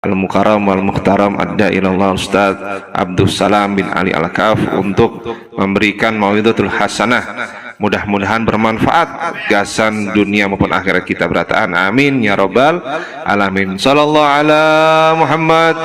Al-Mukarram wal-Mukhtaram Ad-Da'ilallah Ustaz Abdus Salam bin Ali Al-Kaf untuk memberikan mau'izatul hasanah. Mudah-mudahan bermanfaat gasan dunia maupun akhirat kita berataan. Amin ya rabbal alamin. Sallallahu ala Muhammad.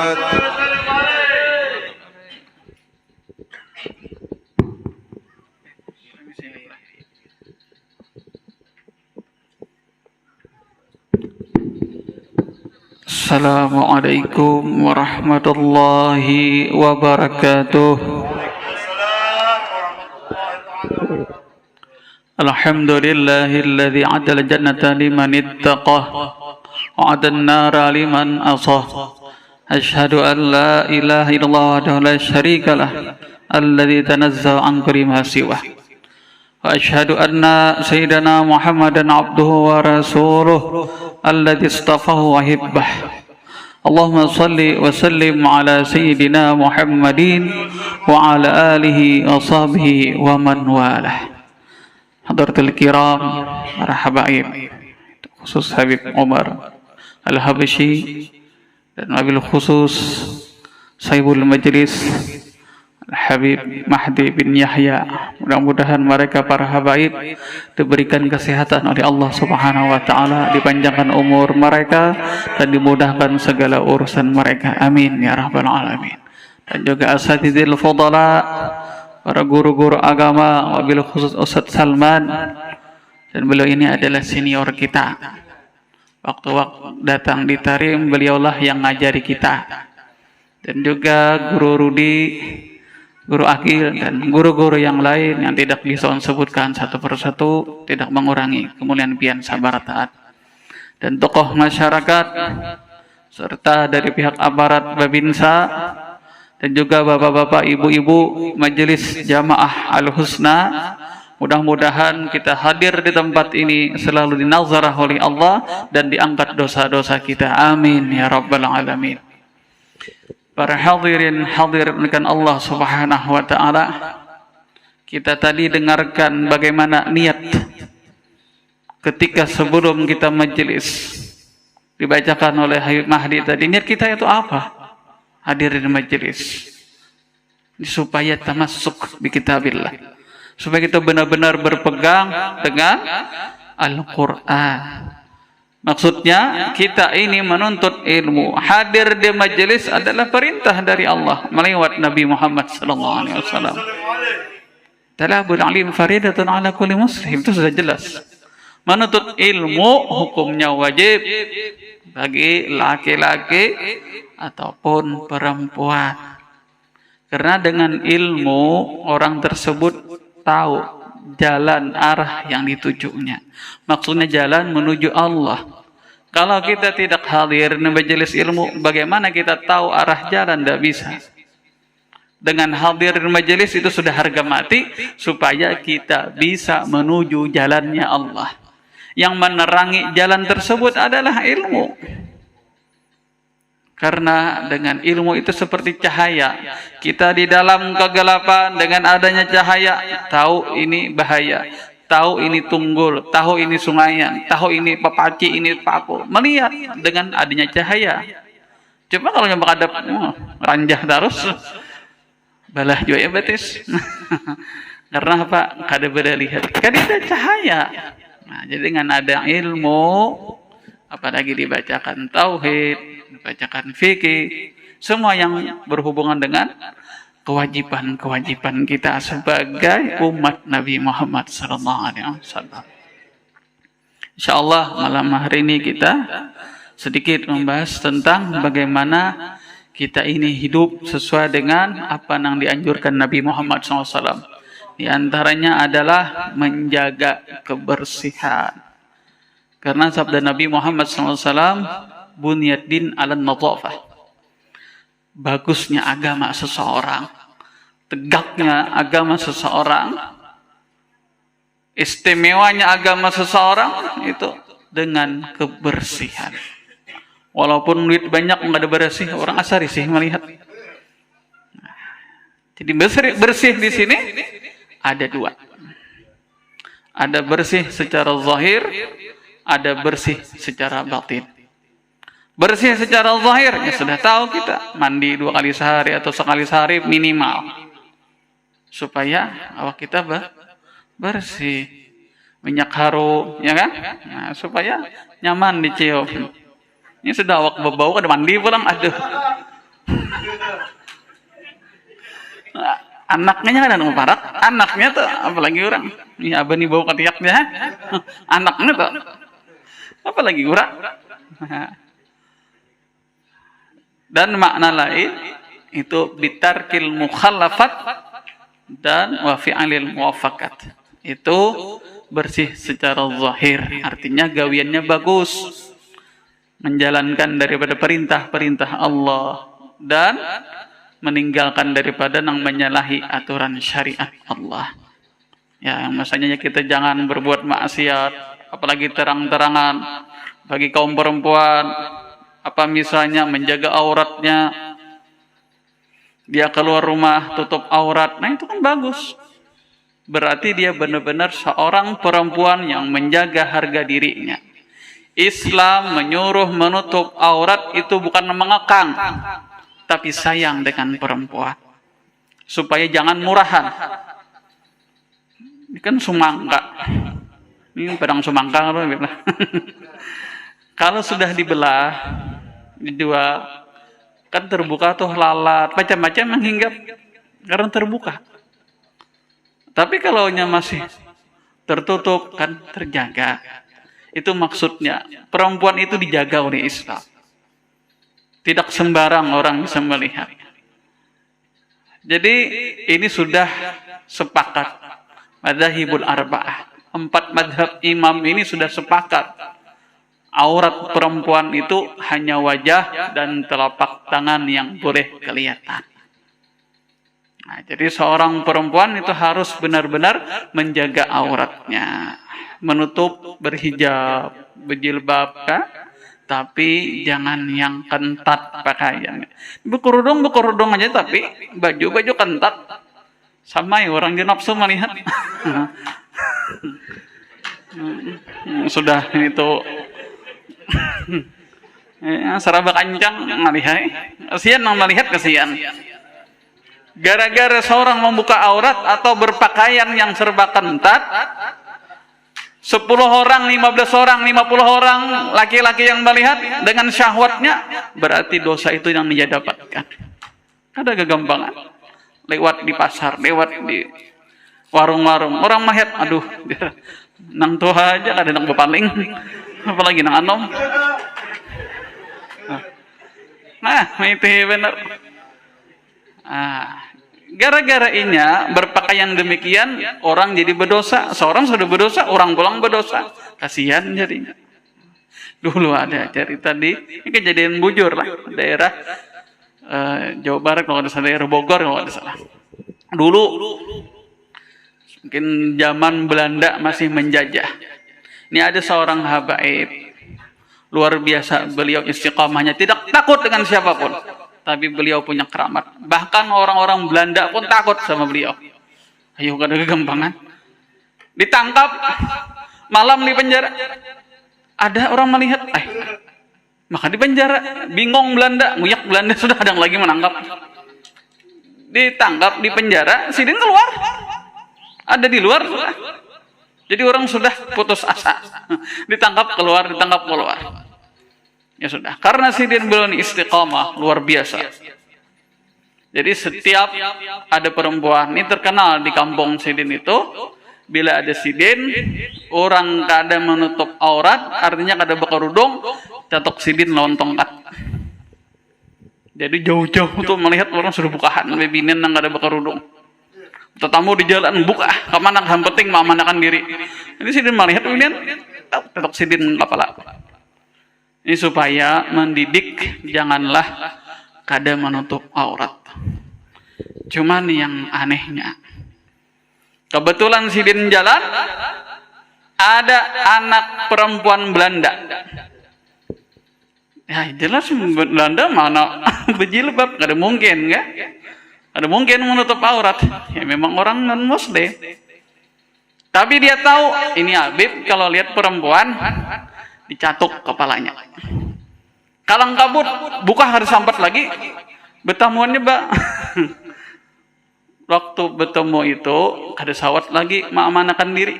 Assalamualaikum warahmatullahi wabarakatuh. Alhamdulillahilladzi 'adala jannata liman ittaqah wa 'adana nara liman asah. Asyhadu an la ilaha illallah wahdahu la syarikalah alladzi tanazzaha 'an kulli ma siwah. Wa asyhadu anna sayyidana Muhammadan 'abduhu wa rasuluh alladzi istafahu wa hibbah. Allahumma salli wa sallim ala sayyidina Muhammadin wa ala alihi wa sahbihi wa man walah. Hadratul kiram, para habaib, khusus Habib Umar Al-Habsyi dan wabil khusus Sahibul Majlis Habib Mahdi bin Yahya. Mudah-mudahan mereka para habaib diberikan kesehatan oleh Allah Subhanahu wa taala, dipanjangkan umur mereka dan dimudahkan segala urusan mereka. Amin ya rabbal alamin. Dan juga asatidil fudala, para guru-guru agama, wabil khusus Ustaz Salman, dan beliau ini adalah senior kita. Waktu datang di Tarim, beliaulah yang ngajari kita. Dan juga guru Rudi, Guru Akil, dan guru-guru yang lain yang tidak bisa disebutkan satu persatu, tidak mengurangi kemuliaan pian sabar taat. Dan tokoh masyarakat serta dari pihak aparat Babinsa dan juga bapak-bapak, ibu-ibu majelis jamaah Al-Husna, mudah-mudahan kita hadir di tempat ini selalu dinazarah oleh Allah dan diangkat dosa-dosa kita. Amin ya rabbal alamin. Para hadirin hadirin Allah Subhanahu wa taala, kita tadi dengarkan bagaimana niat ketika sebelum kita majelis dibacakan oleh Habib Mahdi tadi. Niat kita itu apa? Hadirin majelis supaya tamassuk bi kitabillah, supaya kita benar-benar berpegang dengan Al-Qur'an. Maksudnya kita ini menuntut ilmu. Hadir di majelis adalah perintah dari Allah melewat Nabi Muhammad sallallahu alaihi wasallam. Talabul alim faridatun ala kulli muslim, itu sudah jelas. Menuntut ilmu hukumnya wajib bagi laki-laki ataupun perempuan. Karena dengan ilmu orang tersebut tahu jalan arah yang ditujunya. Maksudnya jalan menuju Allah. Kalau kita tidak hadir di majelis ilmu, bagaimana kita tahu arah jalan? Tidak bisa. Dengan hadir di majelis itu sudah harga mati, supaya kita bisa menuju jalannya Allah. Yang menerangi jalan tersebut adalah ilmu. Karena dengan ilmu itu seperti cahaya. Kita di dalam kegelapan, dengan adanya cahaya, tahu ini bahaya, tahu ini tunggul, tahu ini sungayan, tahu ini pepaci, ini paku. Melihat dengan adanya cahaya. Cuma kalau yang menghadap ranjah terus, balah juga ya betis. Karena apa? Kada beda lihat. Kada ada cahaya. Nah, jadi dengan ada ilmu, apalagi dibacakan tauhid, dibacakan fikih, semua yang berhubungan dengan kewajiban-kewajiban kita sebagai umat Nabi Muhammad sallallahu alaihi wasallam. Insyaallah malam hari ini kita sedikit membahas tentang bagaimana kita ini hidup sesuai dengan apa yang dianjurkan Nabi Muhammad SAW. Di antaranya adalah menjaga kebersihan. Karena sabda Nabi Muhammad SAW, bunyad din 'alan nadhafah. Bagusnya agama seseorang, tegaknya agama seseorang, istimewanya agama seseorang itu dengan kebersihan. Walaupun duit banyak nggak ada bersih, orang asari sih melihat. Jadi bersih di sini ada dua. Ada bersih secara zahir, ada bersih secara batin. Bersih secara zahir, ya sudah tahu kita mandi 2 kali sehari atau sekali sehari minimal. Supaya awak kita bersih. Minyak harum, ya kan? Nah, supaya nyaman dicium. Ini sudah awak bau, kada mandi pulang, aduh. Nah, anaknya kan ada parak, anaknya tuh apalagi orang. Ini abah nih bau ketiaknya, anaknya tuh apalagi orang. Dan makna lain itu bitarkil mukhallafat dan wa fi'alil muwafaqat. Itu bersih secara zahir, artinya gawiannya bagus, menjalankan daripada perintah-perintah Allah dan meninggalkan daripada yang menyalahi aturan syariat Allah. Ya, yang maksudnya kita jangan berbuat maksiat, apalagi terang-terangan bagi kaum perempuan. Apa misalnya menjaga auratnya, dia keluar rumah tutup aurat, nah itu kan bagus. Berarti dia benar-benar seorang perempuan yang menjaga harga dirinya. Islam menyuruh menutup aurat itu bukan mengekang, tapi sayang dengan perempuan. Supaya jangan murahan. Ini kan sumangka. Ini pedang sumangka. Kalau sudah dibelah, dijual, kan terbuka tuh lalat, macam-macam menghinggap karena terbuka. Tapi kalau masih tertutup kan terjaga. Itu maksudnya perempuan itu dijaga oleh Islam. Tidak sembarang orang bisa melihat. Jadi ini sudah sepakat madzhabul arba'ah. 4 madhab imam ini sudah sepakat. Aurat perempuan itu hanya wajah dan telapak tangan yang boleh kelihatan. Nah, jadi seorang perempuan itu harus benar-benar menjaga auratnya. Menutup, berhijab, berjilbab, kan? Tapi jangan yang kentat pakaiannya. Berkerudung aja, tapi baju kentat. Sama ya orang di nafsu melihat. Sudah itu seraba kancang melihat. Kasihan yang melihat, kasihan. Gara-gara seorang membuka aurat atau berpakaian yang serba kentat, 10 orang, 15 orang, 50 orang laki-laki yang melihat dengan syahwatnya, berarti dosa itu yang dia dapatkan. Ada kegampangan. Lewat di pasar, lewat di warung-warung, orang melihat, aduh, nang tuha aja ada nang bepaling, apalagi nang anom. Nah, itu benar. Gara-gara inya berpakaian demikian, orang jadi berdosa. Seorang sudah berdosa, orang pulang berdosa. Kasihan jadinya. Dulu ada cerita ini kejadian bujur lah, daerah Jawa Barat, kalau ada salah, daerah Bogor kalau ada salah. Dulu mungkin zaman Belanda masih menjajah. Ini ada seorang habaib, luar biasa beliau istiqamahnya, tidak takut dengan siapapun. Tapi beliau punya keramat. Bahkan orang-orang Belanda pun takut sama beliau. Ayo, kada kegampangan. Ditangkap, malam di penjara. Ada orang melihat, maka di penjara. Bingung Belanda, nguyak Belanda, sudah ada yang lagi menangkap. Ditangkap di penjara, sidin keluar. Ada di luar sudah. Jadi orang sudah putus asa. Ditangkap keluar. Ya sudah, karena sidin beliau istiqamah luar biasa. Jadi setiap ada perempuan, ini terkenal di kampung sidin itu, bila ada sidin, orang kada menutup aurat, artinya kada berkerudung, catok sidin lawan tongkat. Jadi jauh-jauh tuh melihat orang sudah bukaan, bebinen yang kada berkerudung. Tetamu di jalan buka, kemana yang penting memanakan diri. Ini sidin melihat, kemudian catok sidin kepala. Ini supaya mendidik, janganlah kada menutup aurat. Cuman yang anehnya, kebetulan sidin jalan, ada anak perempuan Belanda. Ya jelas Belanda mana berjilbab, kada mungkin kan? Kada mungkin menutup aurat. Ya memang orang non-muslim. Tapi dia tahu, ini Habib kalau lihat perempuan, dicatuk kepalanya. Kalang kabut, buka hari sambat lagi. Bertemuannya, Mbak. Waktu bertemu itu, ada sawat lagi, mengamankan diri.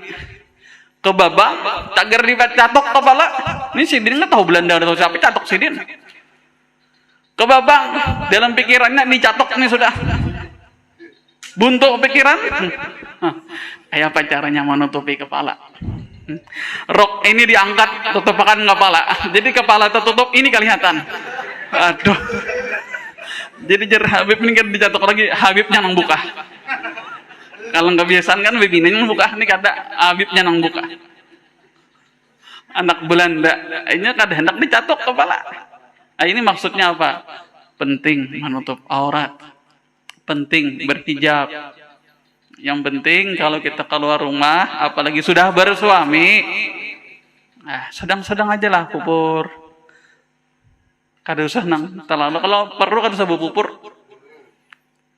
Kebabak, tak gerlibat catok kepala. Ini Sidin nggak tahu Belanda atau siapa, catok Sidin. Kebabak, dalam pikirannya dicatok nih sudah. Buntu pikiran. Kayak apa caranya menutupi kepala? Rok ini diangkat, tutupkan kepala. Jadi kepala tertutup, ini kelihatan. Aduh. Jadi Habib ini kan dicatok lagi, Habibnya nang buka. Kalau kebiasaan kan Habib ini nang buka, ini kata Habibnya nang buka. Anak Belanda, ini kada hendak dicatok kepala. Ini maksudnya apa? Penting menutup aurat. Penting berhijab. Yang penting kalau kita keluar rumah, apalagi sudah bersuami, sedang-sedang aja lah pupur. Kada usah nang terlalu. Kalau perlu kada usah pupur.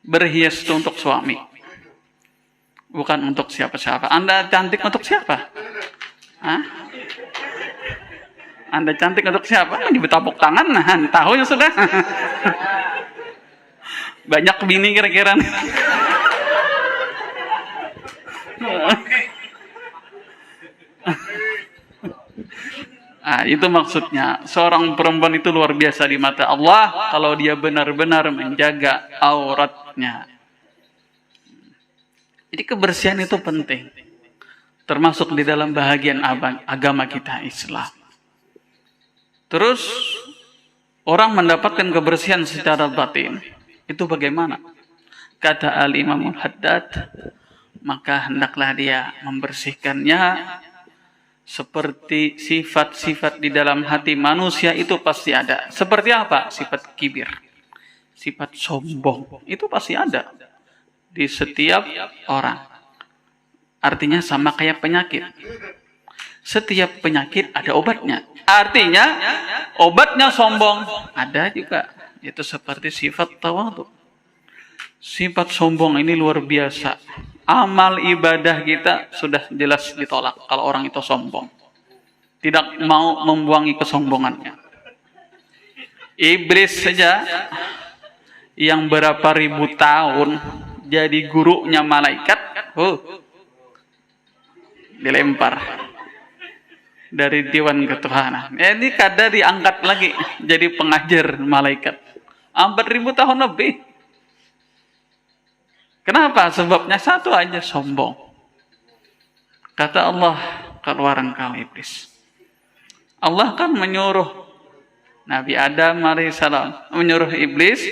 Berhias itu untuk suami. Bukan untuk siapa-siapa. Anda cantik untuk siapa? Hah? Anda cantik untuk siapa? Dibetapuk tangan, nah tahunya sudah. Banyak bini kira-kira. Itu maksudnya seorang perempuan itu luar biasa di mata Allah kalau dia benar-benar menjaga auratnya. Jadi kebersihan itu penting, termasuk di dalam bahagian agama kita Islam. Terus orang mendapatkan kebersihan secara batin itu bagaimana? Kata Al-Imam Al-Haddad, maka hendaklah dia membersihkannya seperti sifat-sifat di dalam hati manusia itu pasti ada. Seperti apa? Sifat kibir, sifat sombong, itu pasti ada di setiap orang. Artinya sama kayak penyakit. Setiap penyakit ada obatnya. Artinya obatnya sombong ada juga. Itu seperti sifat tawadhu. Sifat sombong ini luar biasa. Amal ibadah kita sudah jelas ditolak kalau orang itu sombong. Tidak mau membuangi kesombongannya. Iblis saja yang berapa ribu tahun jadi gurunya malaikat, dilempar dari Dewan Ketuhanan. Ini kada diangkat lagi jadi pengajar malaikat. 4.000 tahun lebih. Kenapa? Sebabnya satu aja, sombong. Kata Allah, keluar engkau iblis. Allah kan menyuruh Nabi Adam alaihissalam, menyuruh iblis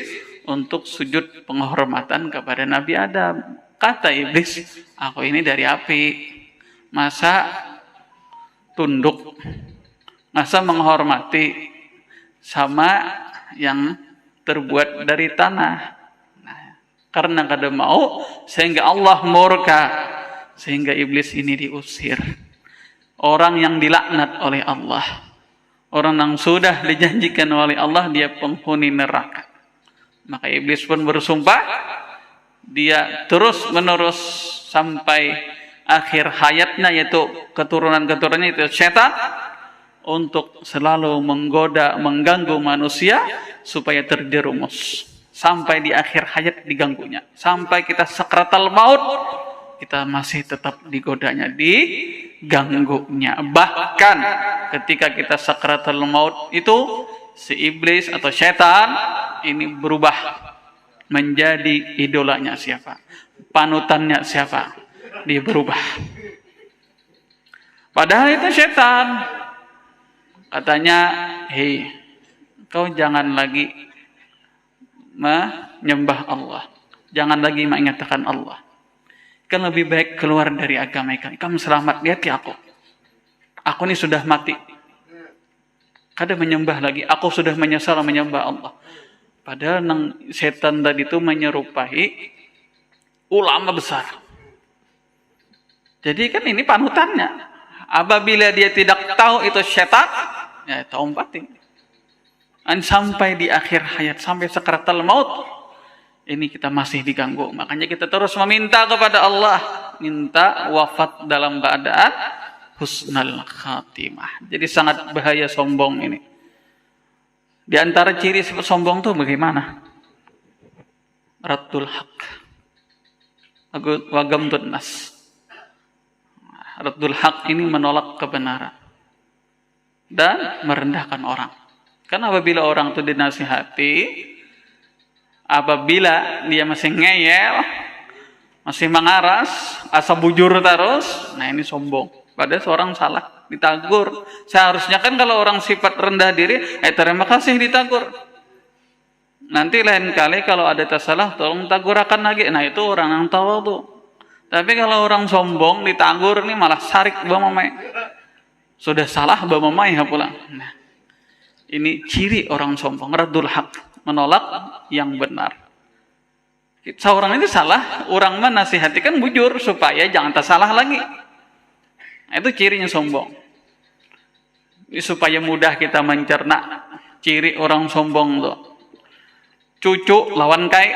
untuk sujud penghormatan kepada Nabi Adam. Kata iblis, aku ini dari api. Masa tunduk, masa menghormati sama yang terbuat dari tanah. Karena kada mau, sehingga Allah murka, sehingga iblis ini diusir. Orang yang dilaknat oleh Allah, orang yang sudah dijanjikan oleh Allah dia penghuni neraka. Maka iblis pun bersumpah, dia terus menerus sampai akhir hayatnya, yaitu keturunan-keturunannya itu setan, untuk selalu menggoda, mengganggu manusia supaya terjerumus. Sampai di akhir hayat diganggunya. Sampai kita sakratal maut, kita masih tetap digodanya, diganggunya. Bahkan ketika kita sakratal maut itu, si iblis atau setan ini berubah menjadi idolanya siapa? Panutannya siapa? Dia berubah. Padahal itu setan. Katanya, hei, kau jangan lagi menyembah Allah. Jangan lagi mengingatkan Allah. Kan lebih baik keluar dari agama ikan. Kamu selamat, lihat ya aku. Aku ini sudah mati. Kada menyembah lagi. Aku sudah menyesal menyembah Allah. Padahal setan tadi itu menyerupai ulama besar. Jadi kan ini panutannya. Apabila dia tidak tahu itu setan, ya tampatin. Sampai di akhir hayat, sampai sakratul maut, ini kita masih diganggu. Makanya kita terus meminta kepada Allah, minta wafat dalam keadaan husnul khatimah. Jadi sangat bahaya sombong ini. Di antara ciri sifat sombong tuh bagaimana? Raddul haq wa gamdun nas. Raddul haq ini menolak kebenaran dan merendahkan orang. Karena apabila orang itu dinasihati, apabila dia masih ngeyel, masih mengaras, asa bujur terus, nah ini sombong. Padahal seorang salah, ditagur. Seharusnya kan kalau orang sifat rendah diri, terima kasih ditagur. Nanti lain kali kalau ada tersalah, tolong tagurakan lagi. Nah itu orang yang tawadhu. Tapi kalau orang sombong ditagur, ini malah sarik bamamai. Sudah salah bamamai pulang. Nah, ini ciri orang sombong, raddul haq, menolak yang benar. Seorang itu salah, orang menasihatikan bujur supaya jangan tersalah lagi. Itu cirinya sombong. Supaya mudah kita mencerna ciri orang sombong tuh. Cucu lawan kai.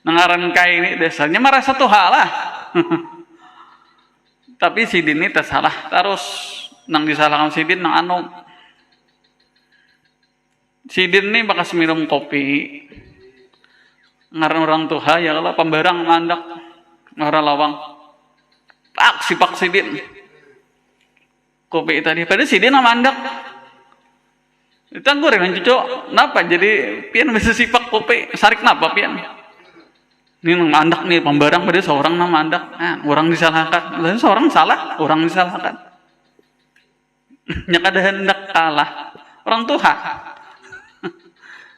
Nengaran kai ini dasarnya merasa tuh halah. Tapi sidin ini tersalah terus nang disalahkan sidin nang anu. Sidin ini bakas minum kopi. Ngaran orang tuha ya kalau pembarang mandak ngara lawang. Pak sipak sidin. Kopi tadi pada sidin mandak. Ditanggur dengan cucu, kenapa jadi pian bisa sipak kopi, sarik napa pian? Ini mandak nih pembarang pada seorang nama mandak, orang disalahkan, lalu seorang salah, orang disalahkan. Nya kada hendak kalah, orang tuha.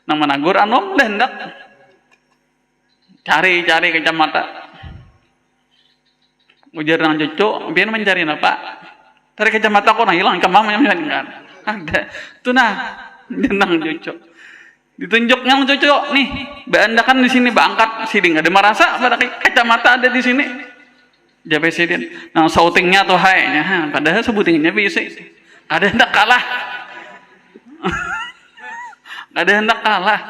Nama nagur anom hendak cari kacamata. Ujar dengan cucu, pian mencari apa? Tarik kacamata kok nah hilang, kamar kan? Ada, tuh nah, jenang cucu. Ditunjuk yang cucu nih, beandakan di sini berangkat sidin. Ada merasa pada kacamata ada di sini. Jabe sidin. Nah shoutingnya tuh hai, padahal sebutingnya bisa. Ada hendak kalah. Ada hendak kalah.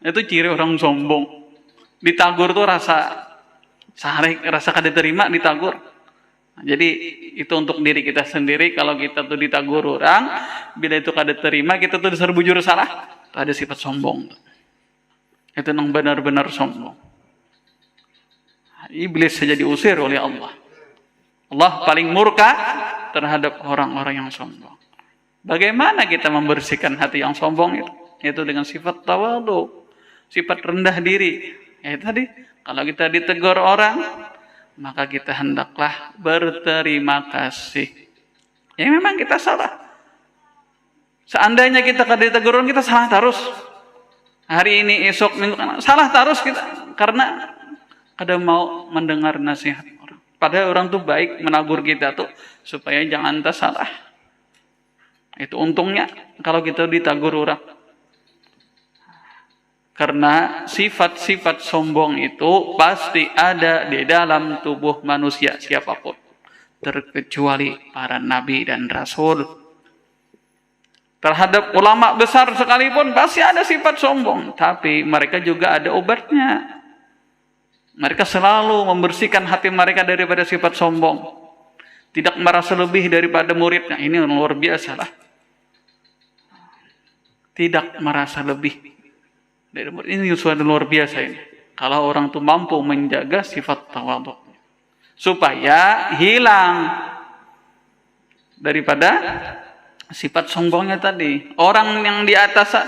Itu ciri orang sombong. Ditagur tuh rasa sarik, rasa kada terima ditagur. Jadi itu untuk diri kita sendiri. Kalau kita tuh ditagur orang, bila itu kada terima, kita tuh disuruh bujur salah, itu ada sifat sombong. Itu yang benar-benar sombong. Iblis saja diusir oleh Allah. Allah paling murka terhadap orang-orang yang sombong. Bagaimana kita membersihkan hati yang sombong itu? Itu dengan sifat tawadhu, sifat rendah diri. Tadi kalau kita ditegur orang, maka kita hendaklah berterima kasih. Ya memang kita salah. Seandainya kita kada ditegur, kita salah terus. Hari ini, esok, minggu kan salah terus kita. Karena kada mau mendengar nasihat orang. Padahal orang tuh baik menagur kita tuh supaya jangan tersalah. Itu untungnya kalau kita ditagur orang. Karena sifat-sifat sombong itu pasti ada di dalam tubuh manusia siapapun. Terkecuali para nabi dan rasul. Terhadap ulama besar sekalipun pasti ada sifat sombong. Tapi mereka juga ada obatnya. Mereka selalu membersihkan hati mereka daripada sifat sombong. Tidak merasa lebih daripada muridnya. Ini luar biasa lah. Tidak merasa lebih. Ini suatu luar biasa ini. Kalau orang itu mampu menjaga sifat tawadhu supaya hilang daripada sifat sombongnya tadi. Orang yang di atas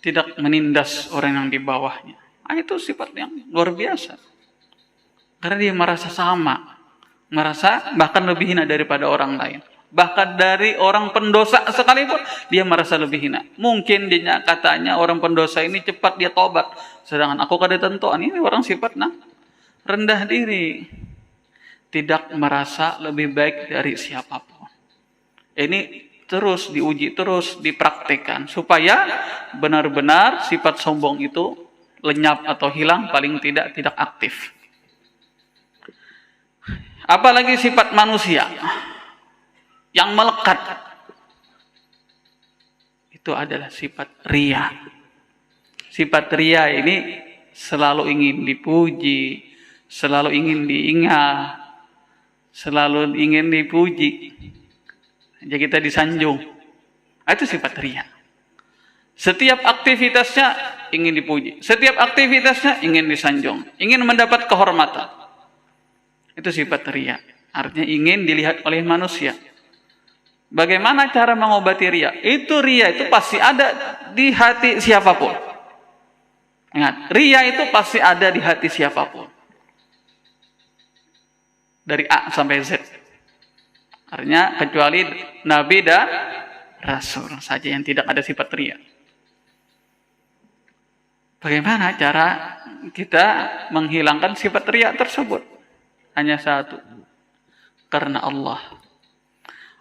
tidak menindas orang yang di bawahnya. Itu sifat yang luar biasa. Karena dia merasa sama, merasa bahkan lebih hina daripada orang lain. Bahkan dari orang pendosa sekalipun dia merasa lebih hina. Mungkin dia katanya orang pendosa ini cepat dia tobat, sedangkan aku kada tentuan ini orang sifatnya rendah diri, tidak merasa lebih baik dari siapapun. Ini terus diuji, terus dipraktekkan supaya benar-benar sifat sombong itu lenyap atau hilang, paling tidak aktif. Apalagi sifat manusia yang melekat, itu adalah sifat riya. Sifat riya ini selalu ingin dipuji, selalu ingin diingat, selalu ingin dipuji. Jadi kita disanjung. Itu sifat riya. Setiap aktivitasnya ingin dipuji, setiap aktivitasnya ingin disanjung, ingin mendapat kehormatan. Itu sifat riya. Artinya ingin dilihat oleh manusia. Bagaimana cara mengobati riya? Riya itu pasti ada di hati siapapun. Ingat, riya itu pasti ada di hati siapapun. Dari A sampai Z. Artinya kecuali Nabi dan Rasul saja yang tidak ada sifat riya. Bagaimana cara kita menghilangkan sifat riya tersebut? Hanya satu. Karena Allah.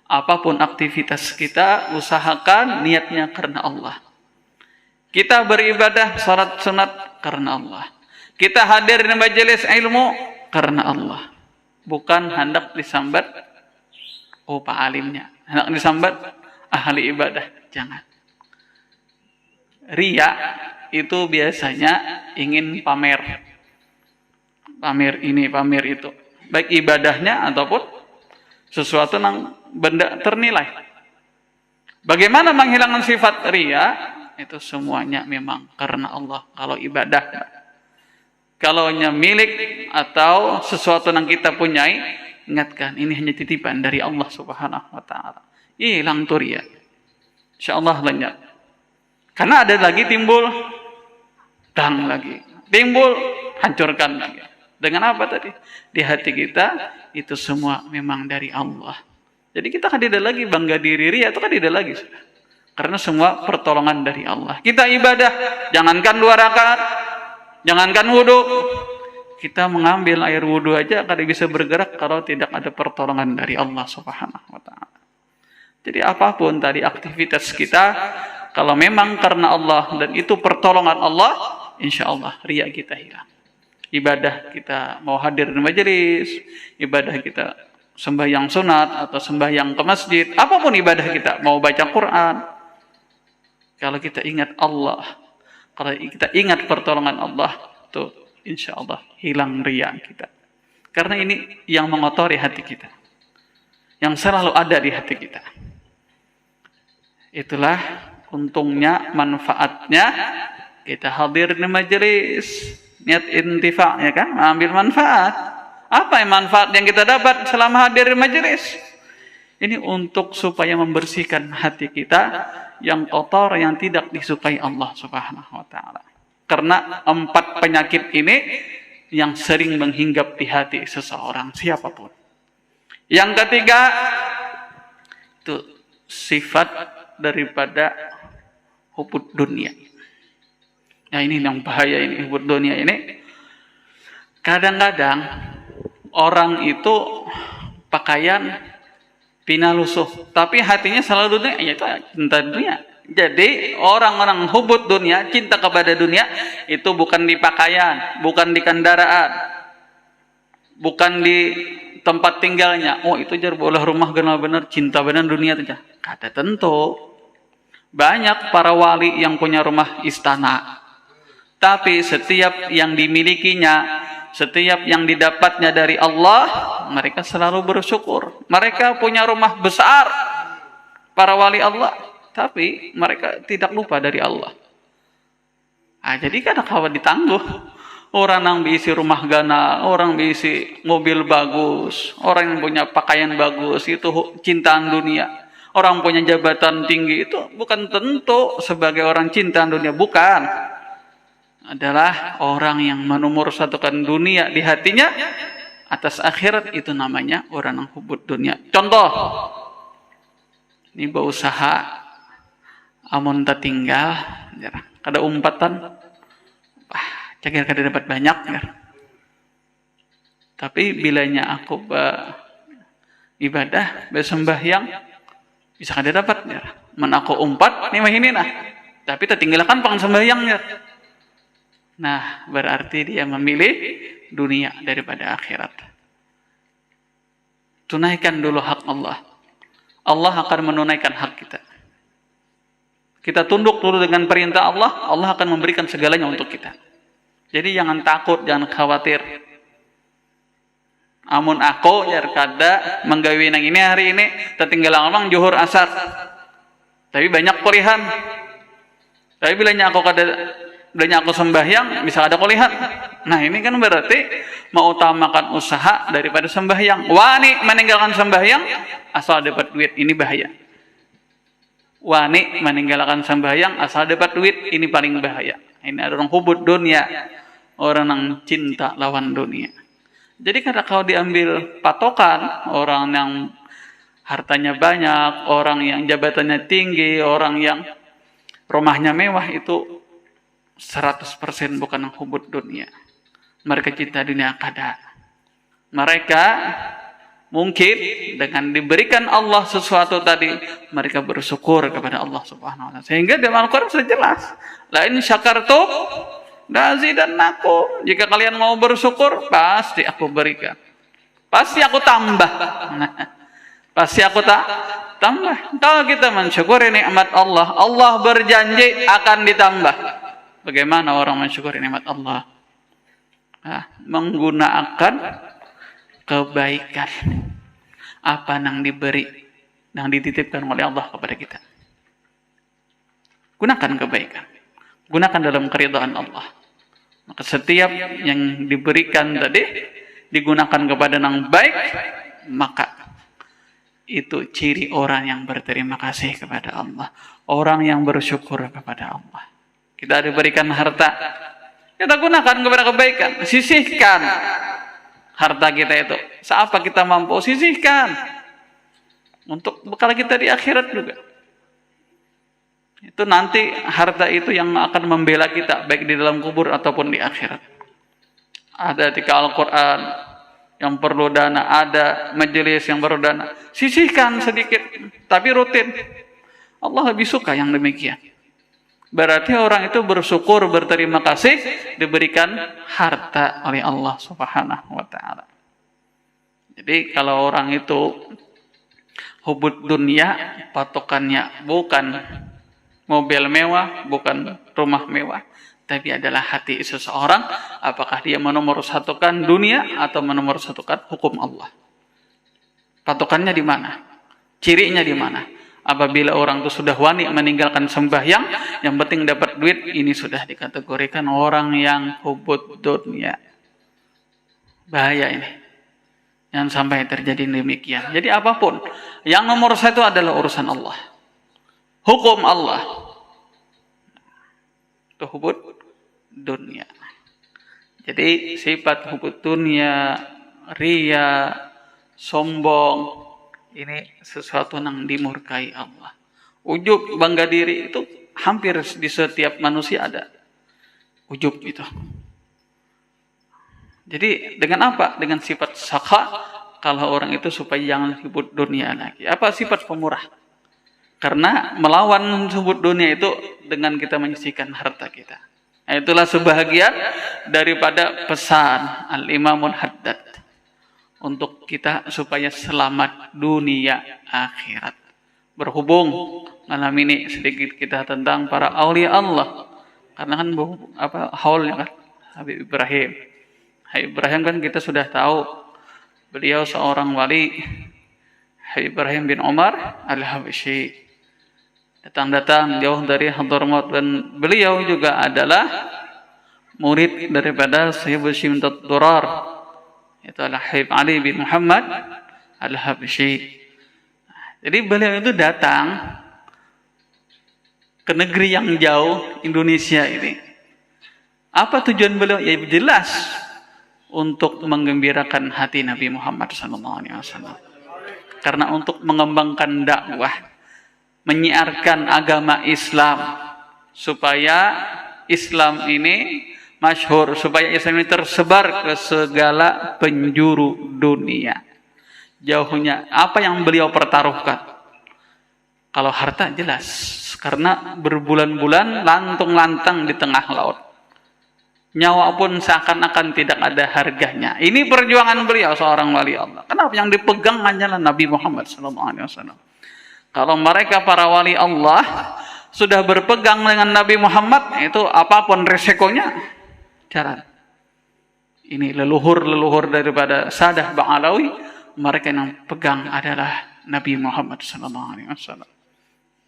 Apapun aktivitas kita, usahakan niatnya karena Allah. Kita beribadah salat sunat karena Allah. Kita hadir di majelis ilmu karena Allah. Bukan hendak disambat Pak alimnya. Hendak disambat ahli ibadah. Jangan. Riya itu biasanya ingin pamer. Pamer ini, pamer itu. Baik ibadahnya ataupun sesuatu yang benda ternilai. Bagaimana menghilangkan sifat riya? Itu semuanya memang karena Allah. Kalau ibadah, kalau milik atau sesuatu yang kita punyai, ingatkan ini hanya titipan dari Allah Subhanahu wa taala. Hilang tuh riya. Insyaallah lenyap. Karena ada lagi timbul dang lagi. Timbul hancurkan lagi. Dengan apa tadi? Di hati kita itu semua memang dari Allah. Jadi kita kan tidak lagi bangga diri riya, itu kan tidak lagi. Karena semua pertolongan dari Allah. Kita ibadah, jangankan 2 rakaat, jangankan wudu. Kita mengambil air wudu aja kada bisa bergerak kalau tidak ada pertolongan dari Allah Subhanahu wa taala. Jadi apapun tadi aktivitas kita, kalau memang karena Allah dan itu pertolongan Allah, insya Allah riya kita hilang. Ibadah kita mau hadir di majelis, ibadah kita sembahyang sunat atau sembahyang ke masjid, apapun ibadah kita, mau baca Quran. Kalau kita ingat Allah, kalau kita ingat pertolongan Allah, tuh insya Allah hilang riya kita. Karena ini yang mengotori hati kita, yang selalu ada di hati kita. Itulah untungnya, manfaatnya kita hadir di majelis, niat intifa, ya kan, ambil manfaat. Apa yang manfaat yang kita dapat selama hadir di majelis? Ini untuk supaya membersihkan hati kita yang kotor, yang tidak disukai Allah Subhanahu wa taala. Karena 4 penyakit ini yang sering menghinggap di hati seseorang siapapun. Yang ketiga itu sifat daripada hubud dunia. Nah ini yang bahaya ini, hubud dunia ini. Kadang-kadang orang itu pakaian pinalusuh, tapi hatinya selalu dunia, yaitu cinta dunia. Jadi orang-orang hubud dunia, cinta kepada dunia, itu bukan di pakaian, bukan di kendaraan, bukan di tempat tinggalnya. Oh itu jar boleh rumah benar-benar cinta benar dunia itu jar. Kata tentu. Banyak para wali yang punya rumah istana. Tapi setiap yang dimilikinya, setiap yang didapatnya dari Allah, mereka selalu bersyukur. Mereka punya rumah besar, para wali Allah, tapi mereka tidak lupa dari Allah. Jadi kan kawan ditangguh. Orang yang berisi rumah gana, orang berisi mobil bagus, orang yang punya pakaian bagus, itu cintaan dunia. Orang punya jabatan tinggi itu bukan tentu sebagai orang cintaan dunia, bukan. Adalah orang yang menomorsatukan dunia di hatinya atas akhirat, itu namanya orang yang hubud dunia. Contoh, ini berusaha amun tak tinggal, kada umpatan, cakir kada dapat banyak, tapi bilanya aku ibadah, bersembahyang, bisa kada dapat, men aku umpat, nih mah ini nah, tapi tertinggalkan pang sembahyangnya. Nah, berarti dia memilih dunia daripada akhirat. Tunaikan dulu hak Allah. Allah akan menunaikan hak kita. Kita tunduk dulu dengan perintah Allah, Allah akan memberikan segalanya untuk kita. Jadi jangan takut, jangan khawatir. Amun aku jar kada menggawi nang ini hari ini, tertinggal orang juhur asar. tapi banyak kolehan. Tapi bilanya aku sembahyang, bisa ada kolehan. Nah ini kan berarti mengutamakan usaha daripada sembahyang. Wani meninggalkan sembahyang asal dapat duit, ini bahaya. Wani meninggalkan sembahyang asal dapat duit, ini paling bahaya. Ini ada orang hubud dunia, orang yang cinta lawan dunia. Jadi kalau diambil patokan orang yang hartanya banyak, orang yang jabatannya tinggi, orang yang rumahnya mewah, itu 100% bukan yang hubud dunia. Mereka cinta dunia kada. Mereka mungkin dengan diberikan Allah sesuatu tadi, mereka bersyukur kepada Allah Subhanahu wa taala. Sehingga dalam Al-Qur'an sudah jelas, la in syakartum lazidannakum. Jika kalian mau bersyukur, pasti aku berikan. Pasti aku tambah. Pasti aku tambah. Kalau kita mensyukuri nikmat Allah, Allah berjanji akan ditambah. Bagaimana orang mensyukuri nikmat Allah? Menggunakan kebaikan apa yang diberi, yang dititipkan oleh Allah kepada kita. Gunakan kebaikan, gunakan dalam keridhaan Allah. Maka setiap yang diberikan tadi digunakan kepada yang baik, maka itu ciri orang yang berterima kasih kepada Allah, orang yang bersyukur kepada Allah. Kita diberikan harta, kita gunakan kepada kebaikan. Sisihkan harta kita itu, seapa kita mampu, sisihkan untuk bekal kita di akhirat juga. Itu nanti harta itu yang akan membela kita, baik di dalam kubur ataupun di akhirat. Ada di Al-Quran yang perlu dana, ada majelis yang perlu dana, sisihkan sedikit tapi rutin. Allah lebih suka yang demikian. Berarti orang itu bersyukur, berterima kasih diberikan harta oleh Allah Subhanahu wa taala. Jadi kalau orang itu hubud dunia, patokannya bukan mobil mewah, bukan rumah mewah, tapi adalah hati seseorang, apakah dia menomorsatukan dunia atau menomorsatukan hukum Allah. Patokannya di mana? Cirinya di mana? Apabila orang itu sudah wani meninggalkan sembahyang, yang penting dapat duit, ini sudah dikategorikan orang yang hubud dunia. Bahaya ini. Jangan sampai terjadi demikian. Jadi apapun, yang nomor satu adalah urusan Allah. Hukum Allah. Itu hubud dunia. Jadi sifat hubud dunia, riya, sombong, ini sesuatu yang dimurkai Allah. Ujub, bangga diri, itu hampir di setiap manusia ada. Ujub itu. Jadi dengan apa? Dengan sifat sakha, kalau orang itu supaya jangan hubud dunia lagi. Apa sifat pemurah? Karena melawan hubud dunia itu dengan kita menyisihkan harta kita. Nah, itulah sebahagian daripada pesan Al-Imamul Haddad untuk kita supaya selamat dunia akhirat. Berhubung malam ini sedikit kita tentang para aulia Allah. Karena kan haulnya kan Habib Ibrahim. Habib Ibrahim kan kita sudah tahu beliau seorang wali, Habib Ibrahim bin Umar Al-Habsyi. Datang-datang jauh dari Hadramaut, dan beliau juga adalah murid daripada Sayyid Hashim Ad-Durar. Itu adalah Habib Ali bin Muhammad Al-Habsyi. Jadi beliau itu datang ke negeri yang jauh, Indonesia ini. Apa tujuan beliau? Ya jelas untuk menggembirakan hati Nabi Muhammad SAW. Karena untuk mengembangkan dakwah, menyiarkan agama Islam, supaya Islam ini masyhur, supaya Islam ini tersebar ke segala penjuru dunia. Jauhnya apa yang beliau pertaruhkan? Kalau harta jelas, karena berbulan-bulan lantung-lantang di tengah laut. Nyawa pun seakan-akan tidak ada harganya. Ini perjuangan beliau seorang wali Allah. Kenapa? Yang dipegang hanyalah Nabi Muhammad SAW. Kalau mereka para wali Allah sudah berpegang dengan Nabi Muhammad, itu apapun resikonya jalan. Ini leluhur daripada Sadah Ba'alawi, mereka yang pegang adalah Nabi Muhammad SAW.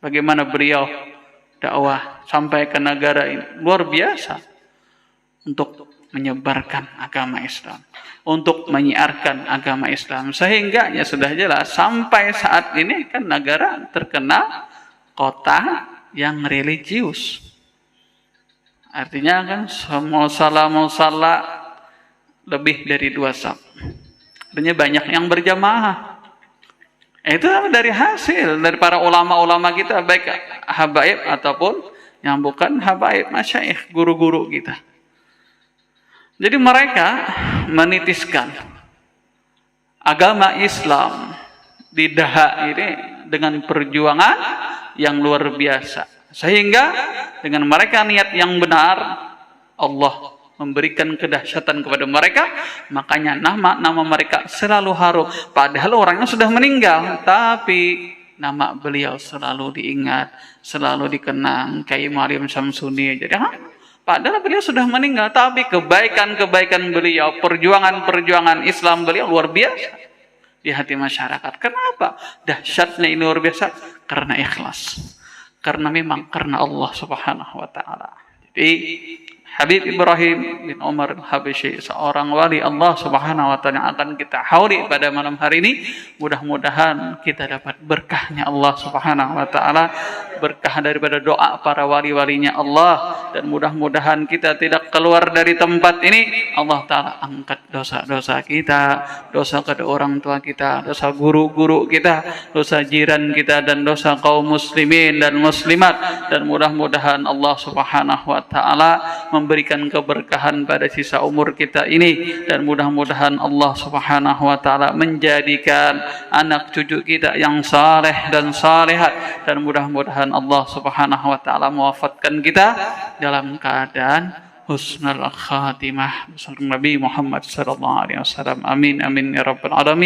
Bagaimana beliau dakwah sampai ke negara ini. Luar biasa. Untuk menyebarkan agama Islam. Untuk menyiarkan agama Islam. Sehingga ya sudah jelas sampai saat ini kan negara terkenal kota yang religius. Artinya kan musala lebih dari 2 saf. Artinya banyak yang berjamaah. Itu dari hasil dari para ulama-ulama kita, baik habaib ataupun yang bukan habaib, masyaikh, guru-guru kita. Jadi mereka menitiskan agama Islam di Daha ini dengan perjuangan yang luar biasa. Sehingga dengan mereka niat yang benar, Allah memberikan kedahsyatan kepada mereka. Makanya nama mereka selalu harum. Padahal orangnya sudah meninggal, tapi nama beliau selalu diingat, selalu dikenang. Kayak Maryam Samsuni. Jadi padahal beliau sudah meninggal, tapi kebaikan-kebaikan beliau, perjuangan-perjuangan Islam beliau luar biasa di hati masyarakat. Kenapa? Dahsyatnya ini luar biasa karena ikhlas. Karena memang karena Allah Subhanahu wa taala. Jadi Habib Ibrahim bin Umar al-Habsyi, seorang wali Allah Subhanahu wa taala yang akan kita hauri pada malam hari ini. Mudah-mudahan kita dapat berkahnya Allah Subhanahu wa taala, berkah daripada doa para wali-walinya Allah, dan mudah-mudahan kita tidak keluar dari tempat ini. Allah taala angkat dosa-dosa kita, dosa kedua orang tua kita, dosa guru-guru kita, dosa jiran kita, dan dosa kaum muslimin dan muslimat. Dan mudah-mudahan Allah Subhanahu wa taala memberikan keberkahan pada sisa umur kita ini, dan mudah-mudahan Allah Subhanahu wa taala menjadikan anak cucu kita yang saleh dan salehat, dan mudah-mudahan Allah Subhanahu wa taala mewafatkan kita dalam keadaan husnul khatimah. Nabi Muhammad sallallahu alaihi wasallam. Amin amin ya rabbal alamin.